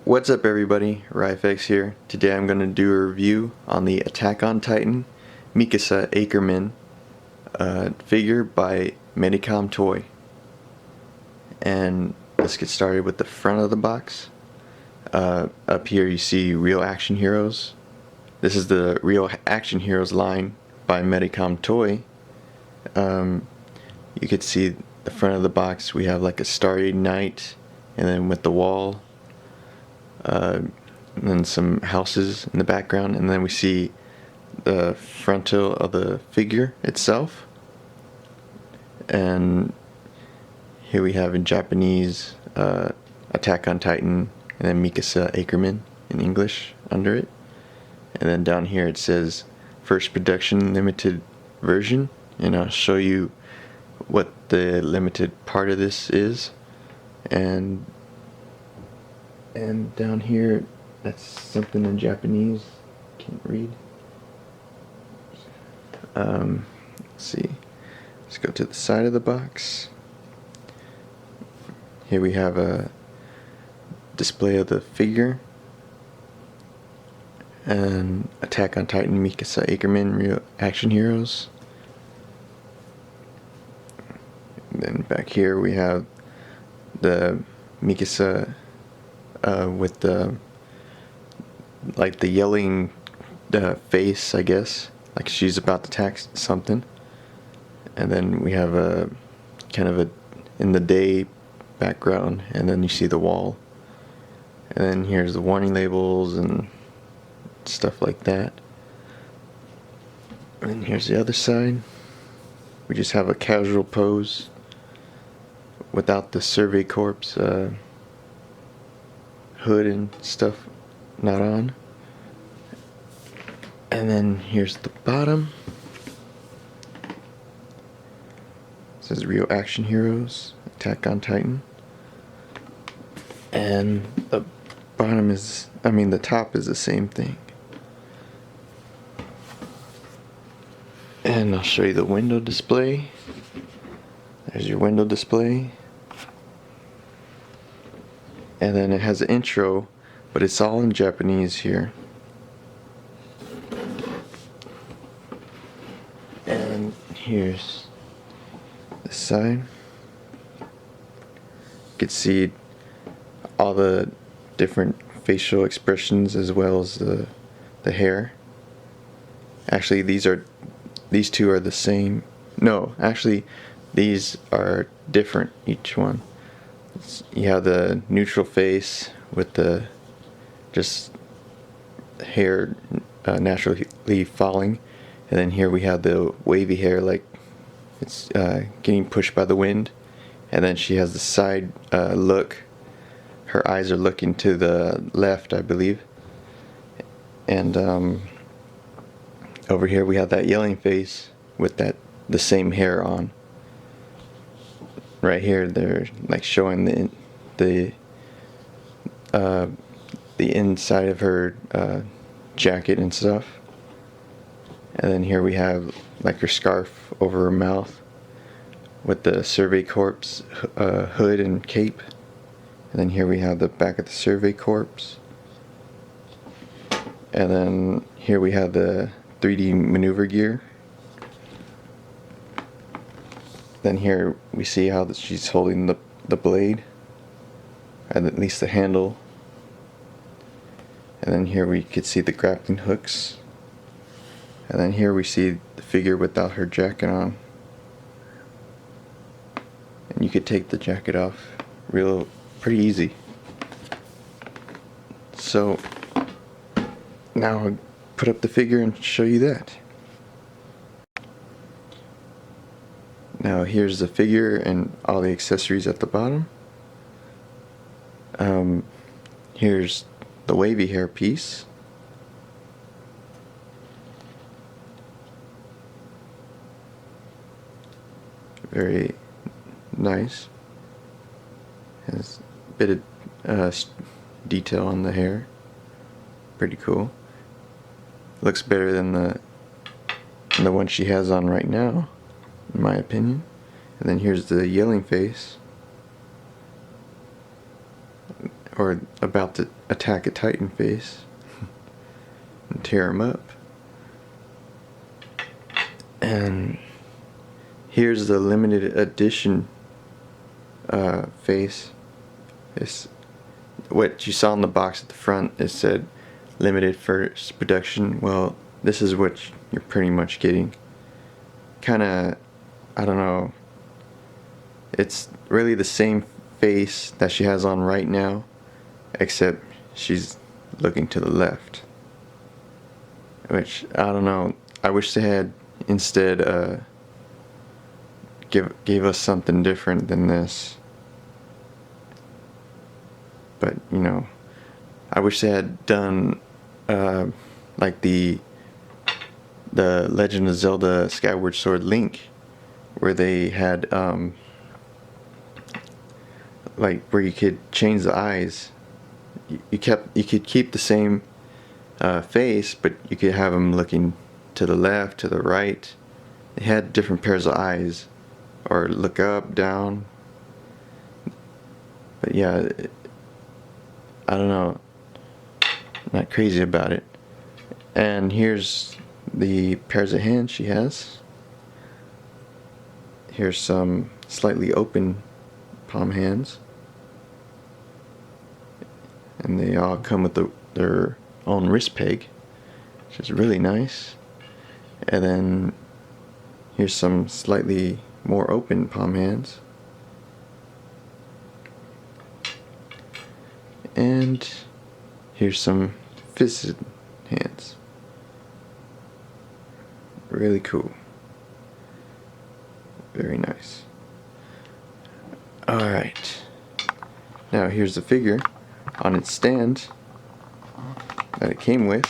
What's up everybody, RAH here. Today I'm going to do a review on the Attack on Titan Mikasa Ackerman figure by Medicom toy. And let's get started with the front of the box. Up here you see Real Action Heroes. This is the Real Action Heroes line by Medicom toy. You could see the front of the box. We have like a Starry Night, and then with the wall, and then some houses in the background, and then we see the frontal of the figure itself. And here we have in Japanese Attack on Titan, and then Mikasa Ackerman in English under it. And then down here it says first production limited version, and I'll show you what the limited part of this is. And down here, that's something in Japanese. Can't read. Let's see. Let's go to the side of the box. Here we have a display of the figure and Attack on Titan Mikasa Ackerman Real Action Heroes. And then back here we have the Mikasa with the yelling face, I guess, like she's about to attack something. And then we have a kind of a in the day background, and then you see the wall, and then here's the warning labels and stuff like that. And then here's the other side. We just have a casual pose without the Survey Corps hood and stuff not on. And then here's the bottom. It says Real Action Heroes Attack on Titan. And the bottom is, the top is the same thing. And I'll show you the window display. There's your window display. And then it has an intro, but it's all in Japanese here. And here's the side. You can see all the different facial expressions as well as the hair. Actually, these two are the same. No, actually, these are different, each one. You have the neutral face with the just hair naturally falling, and then here we have the wavy hair like it's getting pushed by the wind, and then she has the side look. Her eyes are looking to the left, I believe. And over here we have that yelling face with the same hair on. Right here they're like showing the inside of her jacket and stuff. And then here we have like her scarf over her mouth with the Survey Corps hood and cape. And then here we have the back of the Survey Corps. And then here we have the 3D maneuver gear. Then here we see how she's holding the blade, and at least the handle. And then here we could see the grappling hooks. And then here we see the figure without her jacket on. And you could take the jacket off pretty easy. So now I'll put up the figure and show you that. Now here's the figure and all the accessories at the bottom. Here's the wavy hair piece. Very nice. Has a bit of detail on the hair. Pretty cool. Looks better than the one she has on right now, in my opinion. And then here's the yelling face. or about to attack a Titan face and tear him up. And here's the limited edition face. It's what you saw in the box at the front. It said limited first production. Well, this is what you're pretty much getting. Kinda, I don't know, it's really the same face that she has on right now, except she's looking to the left, which, I don't know, I wish they had instead gave us something different than this. But, you know, I wish they had done like the Legend of Zelda Skyward Sword Link, where they had like where you could change the eyes. You could keep the same face, but you could have them looking to the left, to the right. They had different pairs of eyes, or look up, down. But yeah, I don't know, not crazy about it. And here's the pairs of hands she has. Here's some slightly open palm hands, and they all come with their own wrist peg, which is really nice. And then here's some slightly more open palm hands. And here's some fisted hands. Really cool. Very nice. Alright. Now here's the figure on its stand that it came with.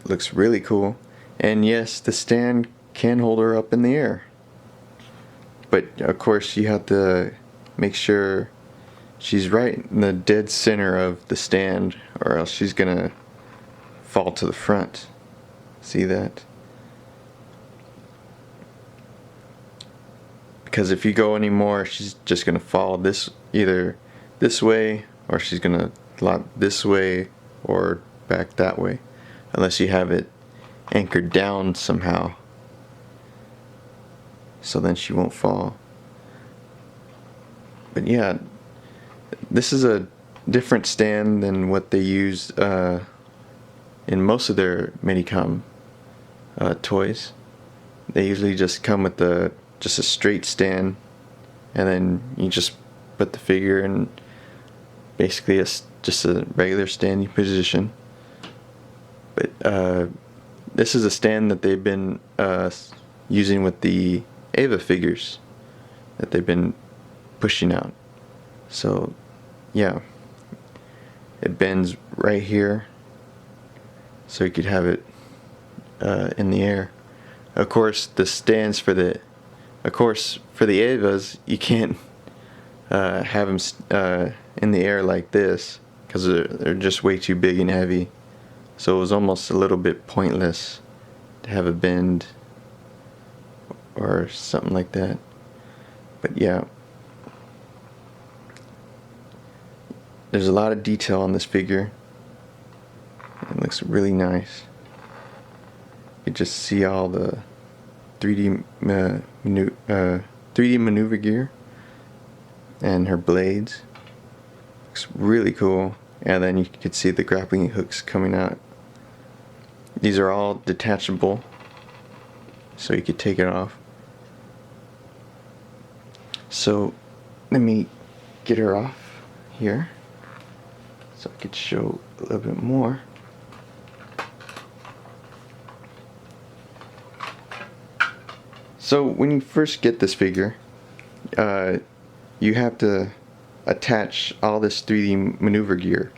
Looks really cool. And yes, the stand can hold her up in the air. But of course you have to make sure she's right in the dead center of the stand, or else she's gonna fall to the front. See that? Because if you go anymore, she's just gonna fall either this way, or she's gonna flop this way or back that way, unless you have it anchored down somehow, so then she won't fall. But yeah, this is a different stand than what they use in most of their Medicom toys. They usually just come with just a straight stand, and then you just put the figure in basically just a regular standing position. But this is a stand that they've been using with the Eva figures that they've been pushing out. So yeah, it bends right here, so you could have it in the air. Of course, the stands for the Evas, you can't have them in the air like this, because they're just way too big and heavy. So it was almost a little bit pointless to have a bend or something like that. But yeah, there's a lot of detail on this figure. It looks really nice. You can just see all the 3D 3D maneuver gear and her blades. Looks really cool. And then you can see the grappling hooks coming out. These are all detachable, so you could take it off. So let me get her off here, so I could show a little bit more. So when you first get this figure, you have to attach all this 3D maneuver gear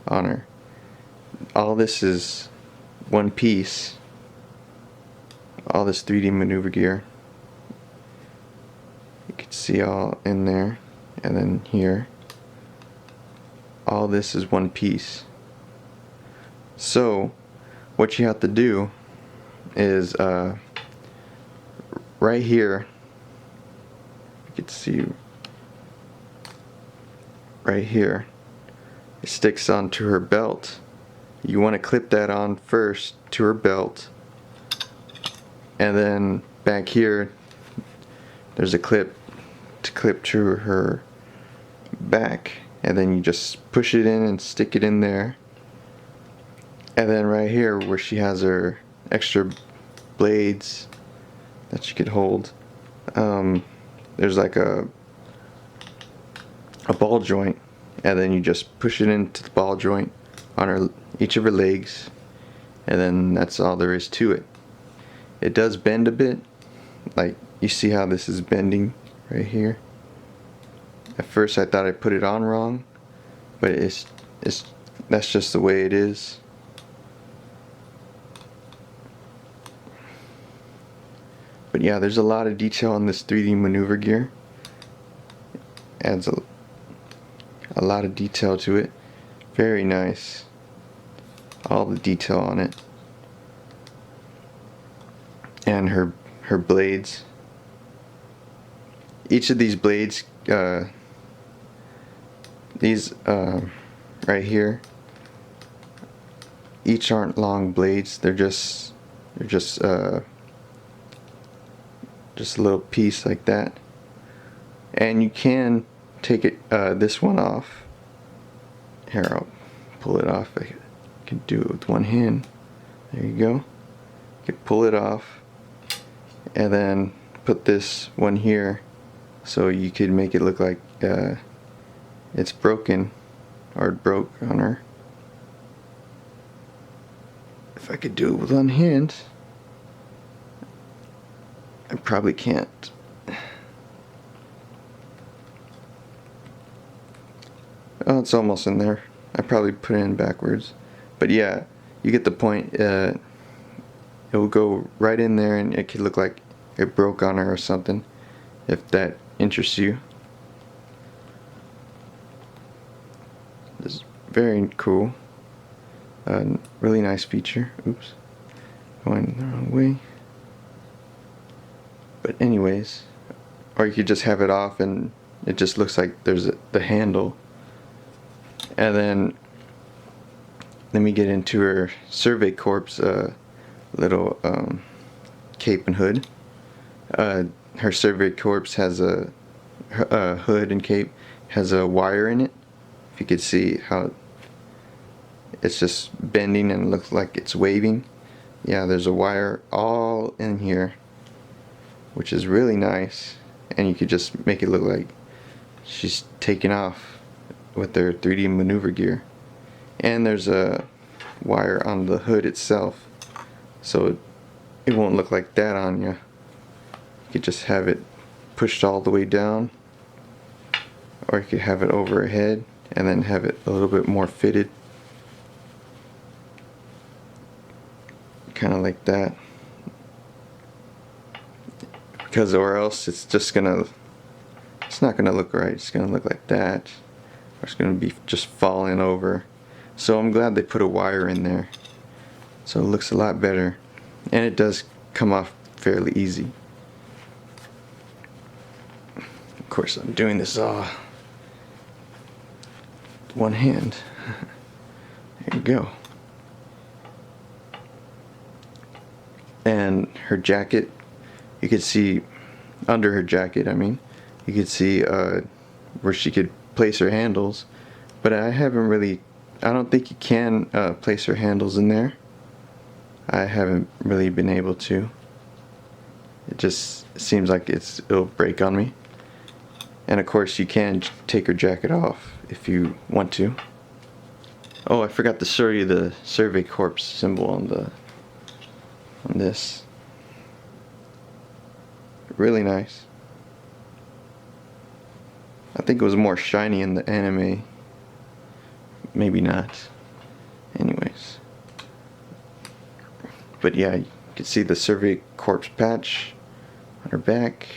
on her. All this is one piece. All this 3D maneuver gear. You can see all in there, and then here. All this is one piece. So what you have to do is right here, you can see right here. It sticks onto her belt. You want to clip that on first to her belt, and then back here there's a clip to clip to her back, and then you just push it in and stick it in there. And then right here where she has her extra blades that she could hold, there's like a ball joint, and then you just push it into the ball joint on each of her legs, and then that's all there is to it. It does bend a bit, like you see how this is bending right here. At first I thought I put it on wrong, but that's just the way it is. But yeah, there's a lot of detail on this 3D maneuver gear. Adds a lot of detail to it. Very nice. All the detail on it. And her blades. Each of these blades, these right here, each aren't long blades. They're just a little piece like that. And you can take it this one off. Here, I'll pull it off. I can do it with one hand. There you go. You can pull it off and then put this one here, so you could make it look like it's broken, or it broke on her. If I could do it with one hand, I probably can't. Oh, it's almost in there. I probably put it in backwards. But yeah, you get the point. It will go right in there, and it could look like it broke on her or something, if that interests you. This is very cool. Really nice feature. Oops. Going the wrong way. But anyways, or you could just have it off and it just looks like there's the handle. And then let me get into her Survey Corps little cape and hood. Her Survey Corps has a hood and cape has a wire in it. If you could see how it's just bending and looks like it's waving. Yeah, there's a wire all in here, which is really nice, and you could just make it look like she's taking off with their 3D maneuver gear. And there's a wire on the hood itself, so it won't look like that on you. You could just have it pushed all the way down, or you could have it over her head and then have it a little bit more fitted, kind of like that. Because or else it's not gonna look right. It's gonna look like that, or it's gonna be just falling over. So I'm glad they put a wire in there, so it looks a lot better, and it does come off fairly easy. Of course, I'm doing this all with one hand. There you go. And her jacket, you could see under her jacket, you could see where she could place her handles, but I don't think you can place her handles in there. I haven't really been able to. It just seems like it'll break on me. And of course you can take her jacket off if you want to. Oh, I forgot to show you the Survey Corps symbol on this. Really nice. I think it was more shiny in the anime. Maybe not. Anyways. But yeah, you can see the Survey Corps patch on her back,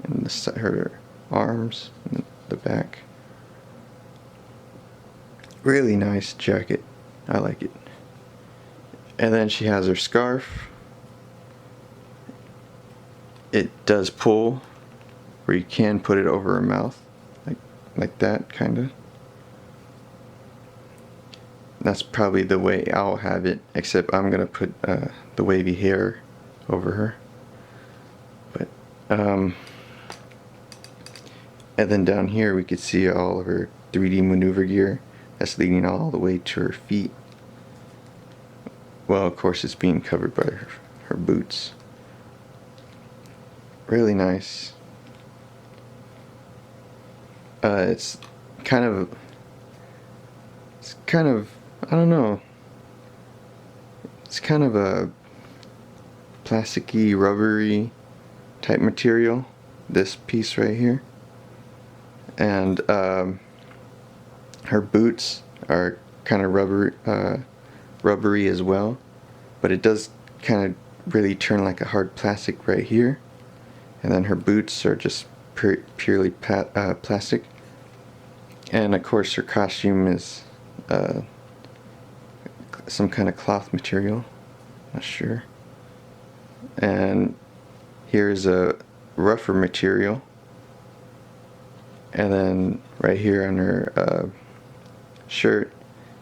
and her arms, and the back. Really nice jacket. I like it. And then she has her scarf. It does pull, where you can put it over her mouth, like like that, kinda. That's probably the way I'll have it, except I'm gonna put the wavy hair over her. But and then down here we could see all of her 3D maneuver gear that's leading all the way to her feet. Well, of course it's being covered by her boots. Really nice. It's kind of, I don't know. It's kind of a plasticky, rubbery type material, this piece right here. And her boots are kind of rubbery as well, but it does kind of really turn like a hard plastic right here. And then her boots are just purely plastic. And of course her costume is some kind of cloth material, not sure. And here's a rougher material. And then right here on her shirt,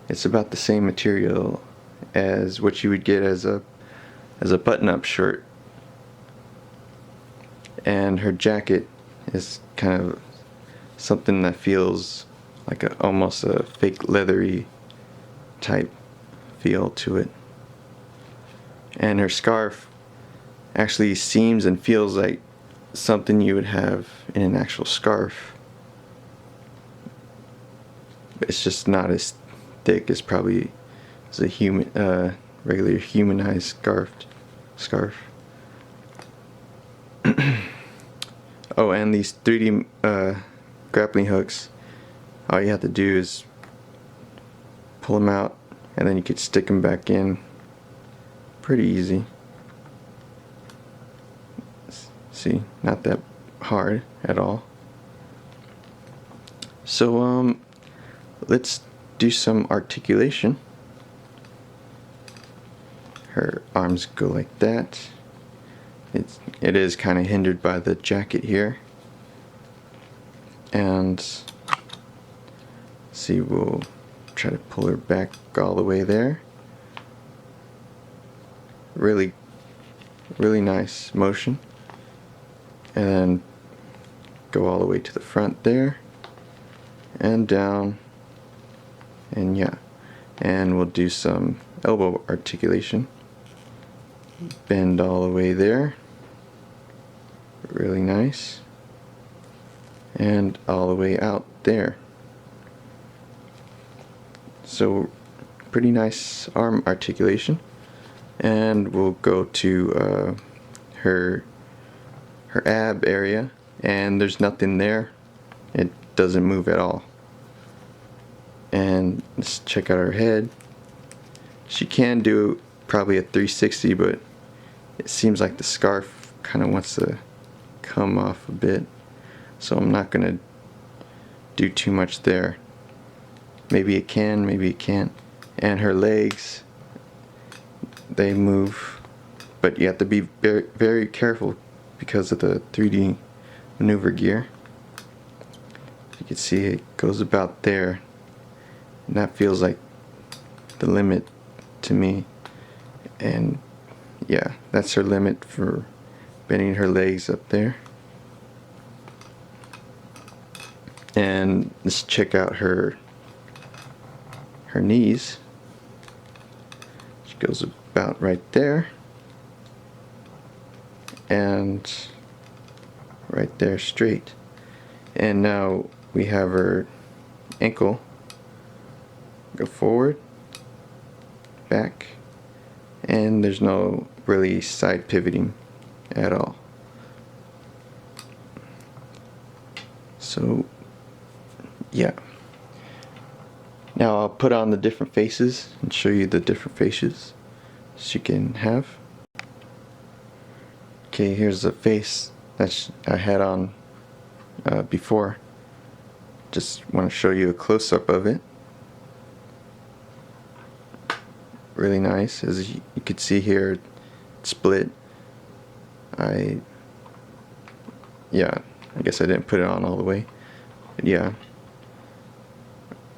it's about the same material as what you would get as a button-up shirt. And her jacket is kind of something that feels like almost a fake leathery type feel to it. And her scarf actually seems and feels like something you would have in an actual scarf. It's just not as thick as probably as a regular humanized scarf. Oh, and these 3D grappling hooks, all you have to do is pull them out and then you could stick them back in. Pretty easy. See, not that hard at all. So let's do some articulation. Her arms go like that. It is kind of hindered by the jacket here. And see, we'll try to pull her back all the way there. Really nice motion. And then go all the way to the front there. And down. And yeah. And we'll do some elbow articulation. Bend all the way there. Really nice. And all the way out there. So pretty nice arm articulation. And we'll go to her ab area, and there's nothing there. It doesn't move at all. And let's check out her head. She can do probably a 360, but it seems like the scarf kind of wants to come off a bit, so I'm not gonna do too much there. Maybe it can, maybe it can't. And her legs, they move, but you have to be very, very careful because of the 3D maneuver gear. You can see it goes about there, and that feels like the limit to me. And yeah, that's her limit for bending her legs up there. And let's check out her knees. She goes about right there, and right there straight. And now we have her ankle. Go forward, back, and there's no really side pivoting at all. So yeah. Now I'll put on the different faces and show you the different faces she can have. Okay, here's the face that I had on before. Just want to show you a close-up of it. Really nice. As you can see here, it's split. I guess I didn't put it on all the way. But yeah,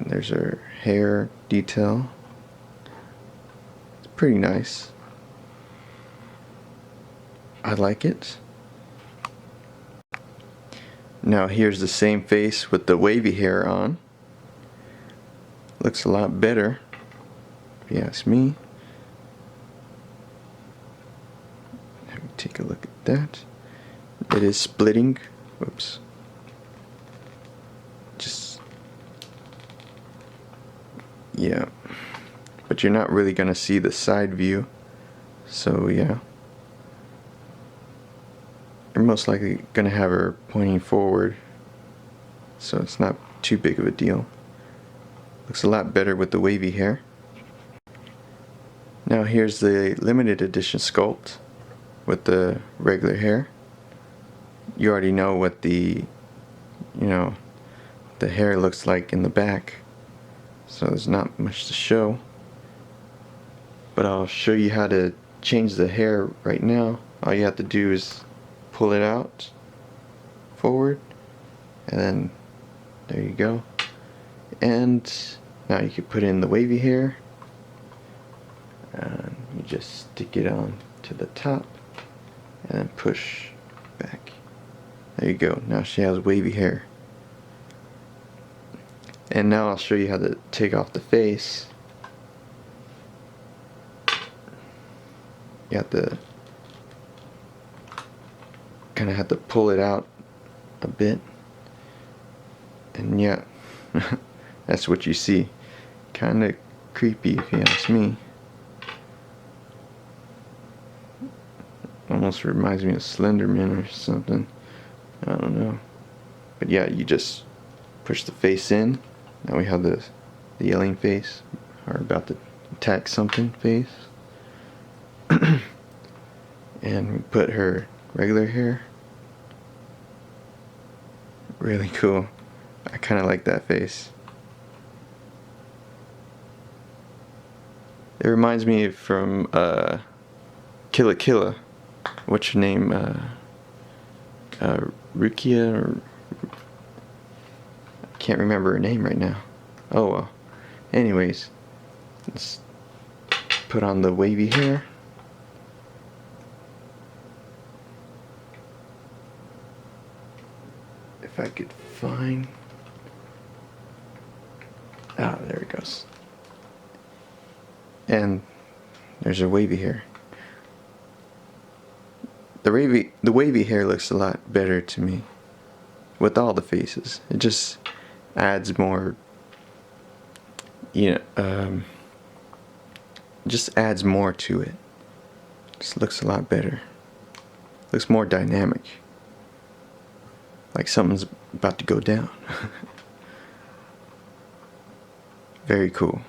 there's her hair detail. It's pretty nice. I like it. Now here's the same face with the wavy hair on. Looks a lot better, if you ask me. Let me take a look at that. It is splitting. Whoops. Just, yeah. But you're not really gonna see the side view. So yeah. You're most likely gonna have her pointing forward. So it's not too big of a deal. Looks a lot better with the wavy hair. Now here's the limited edition sculpt with the regular hair. You already know what the hair looks like in the back, so there's not much to show. But I'll show you how to change the hair right now. All you have to do is pull it out forward, and then there you go. And now you can put in the wavy hair, and you just stick it on to the top and then push back. There you go. Now she has wavy hair. And now I'll show you how to take off the face. You have to kind of have to pull it out a bit, and yeah, that's what you see. Kind of creepy, if you ask me. Almost reminds me of Slenderman or something. I don't know. But yeah, you just push the face in. Now we have the yelling face, or about to attack something face. And we put her regular hair. Really cool. I kind of like that face. It reminds me from Killa Killa. What's your name? Rukia, or I can't remember her name right now. Oh well. Anyways, let's put on the wavy hair. If I could find... Ah, there it goes. And there's her wavy hair. The wavy hair looks a lot better to me with all the faces. It just adds more, just adds more to it. Just looks a lot better. Looks more dynamic. Like something's about to go down. Very cool.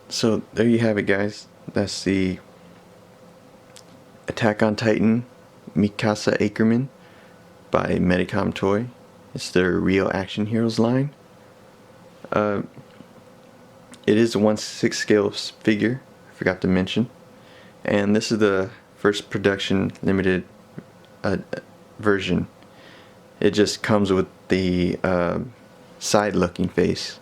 So there you have it, guys. That's the Attack on Titan Mikasa Ackerman by Medicom Toy. It's their Real Action Heroes line. It is a 1/6 scale figure, I forgot to mention. And this is the first production limited version. It just comes with the side looking face.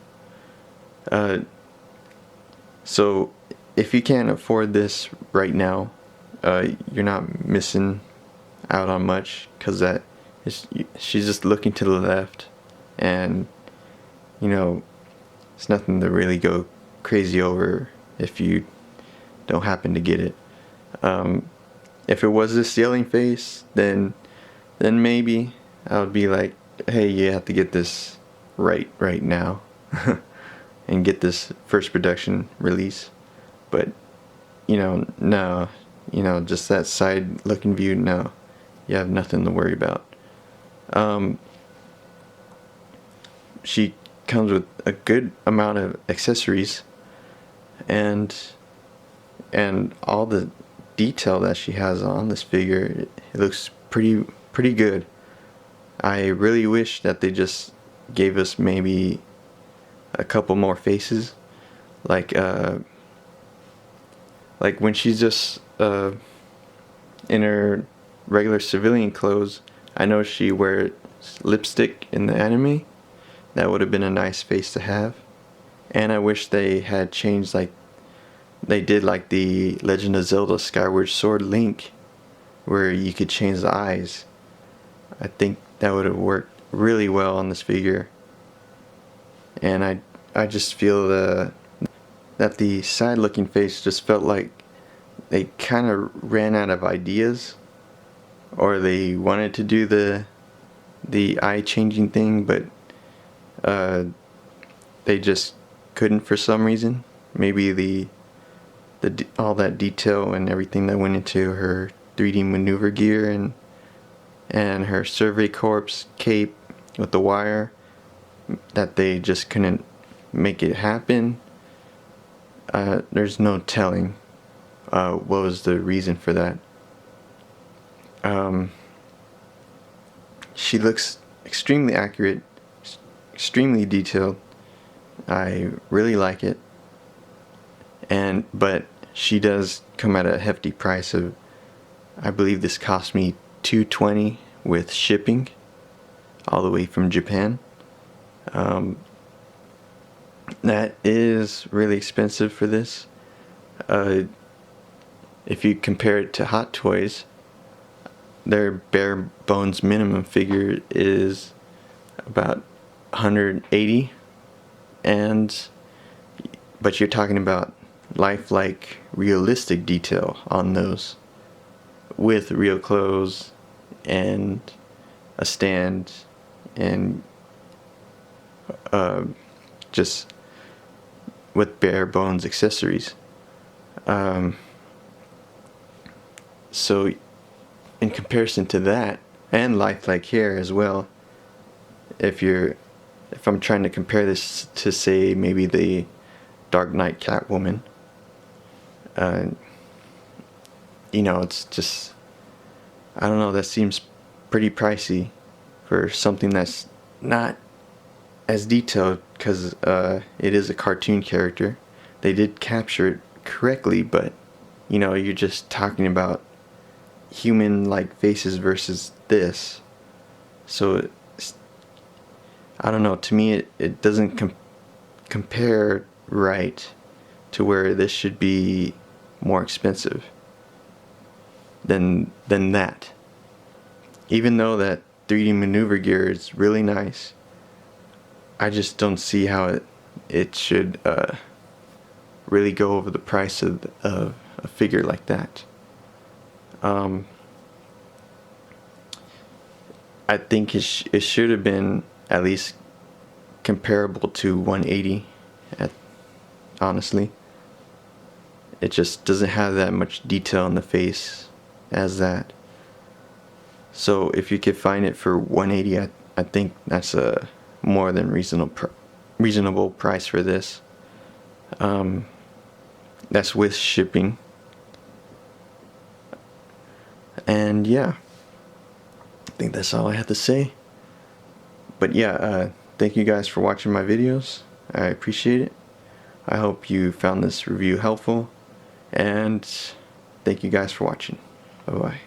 So if you can't afford this right now, you're not missing out on much, because she's just looking to the left, and it's nothing to really go crazy over if you don't happen to get it. If it was this yelling face, then maybe I would be like, hey, you have to get this right now. And get this first production release. But no, just that side looking view, no, you have nothing to worry about. She comes with a good amount of accessories, and all the detail that she has on this figure, it looks pretty good. I really wish that they just gave us maybe a couple more faces, like when she's just in her regular civilian clothes. I know she wears lipstick in the anime. That would have been a nice face to have. And I wish they had changed like they did like the Legend of Zelda Skyward Sword Link, where you could change the eyes. I think that would have worked really well on this figure. And I just feel that the side looking face just felt like they kind of ran out of ideas, or they wanted to do the eye changing thing, but they just couldn't for some reason. Maybe all that detail and everything that went into her 3D maneuver gear and her Survey Corps cape with the wire, that they just couldn't make it happen. There's no telling what was the reason for that. She looks extremely accurate, extremely detailed. I really like it. But she does come at a hefty price of, I believe this cost me $220 with shipping all the way from Japan. That is really expensive for this. If you compare it to Hot Toys, their bare bones minimum figure is about $180, but you're talking about lifelike, realistic detail on those, with real clothes and a stand and just with bare bones accessories. So in comparison to that, and lifelike hair as well, if I'm trying to compare this to, say, maybe the Dark Knight Catwoman, it's just, I don't know, that seems pretty pricey for something that's not as detailed, because it is a cartoon character. They did capture it correctly, but you're just talking about human-like faces versus this. So I don't know, to me it doesn't compare right to where this should be more expensive than that. Even though that 3D maneuver gear is really nice, I just don't see how it should really go over the price of a figure like that. I think it should have been at least comparable to 180. Honestly, it just doesn't have that much detail in the face as that. So if you could find it for 180, I think that's a more than reasonable price for this. That's with shipping. And yeah, I think that's all I have to say. But yeah, thank you guys for watching my videos. I appreciate it. I hope you found this review helpful, and thank you guys for watching. Bye bye.